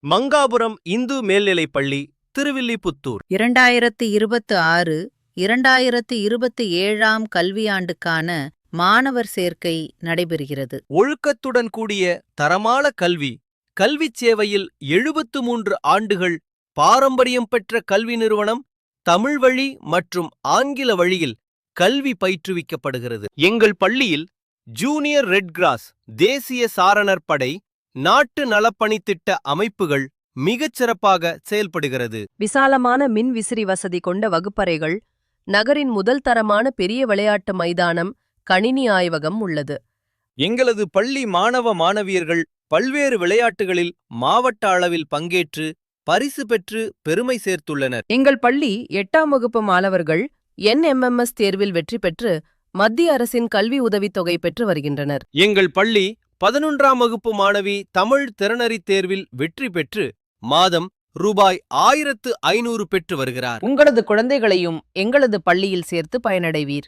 மங்காபுரம் இந்து மேல்நிலைப்பள்ளி, திருவில்லிபுத்தூர். 2026 2027 கல்வியாண்டுக்கான மாணவர் சேர்க்கை நடைபெறுகிறது. ஒழுக்கத்துடன் கூடிய தரமான கல்வி, கல்விச் சேவையில் 73 ஆண்டுகள் பாரம்பரியம் பெற்ற கல்வி நிறுவனம் தமிழ் வழி மற்றும் ஆங்கில வழியில் கல்வி பயிற்றுவிக்கப்படுகிறது. எங்கள் பள்ளியில் ஜூனியர் ரெட் கிராஸ், தேசிய சாரணர் படை, நாட்டு நலப்பணித்திட்ட அமைப்புகள் மிகச் சிறப்பாக செயல்படுகிறது. விசாலமான மின் விசிறி வசதி கொண்ட வகுப்பறைகள், நகரின் முதல் தரமான பெரிய விளையாட்டு மைதானம், கணினி ஆய்வகம் உள்ளது. எங்களது பள்ளி மாணவ மாணவியர்கள் பல்வேறு விளையாட்டுகளில் மாவட்ட அளவில் பங்கேற்று பரிசு பெற்று பெருமை சேர்த்துள்ளனர். எங்கள் பள்ளி 8ஆம் வகுப்பு மாணவர்கள் NMMS தேர்வில் வெற்றி பெற்று மத்திய அரசின் கல்வி உதவித்தொகை பெற்று வருகின்றனர். எங்கள் பள்ளி 11ஆம் வகுப்பு மாணவி தமிழ் திறனறி தேர்வில் வெற்றி பெற்று மாதம் ரூபாய் 1500 பெற்று வருகிறார். உங்களது குழந்தைகளையும் எங்களது பள்ளியில் சேர்த்து பயனடைவீர்.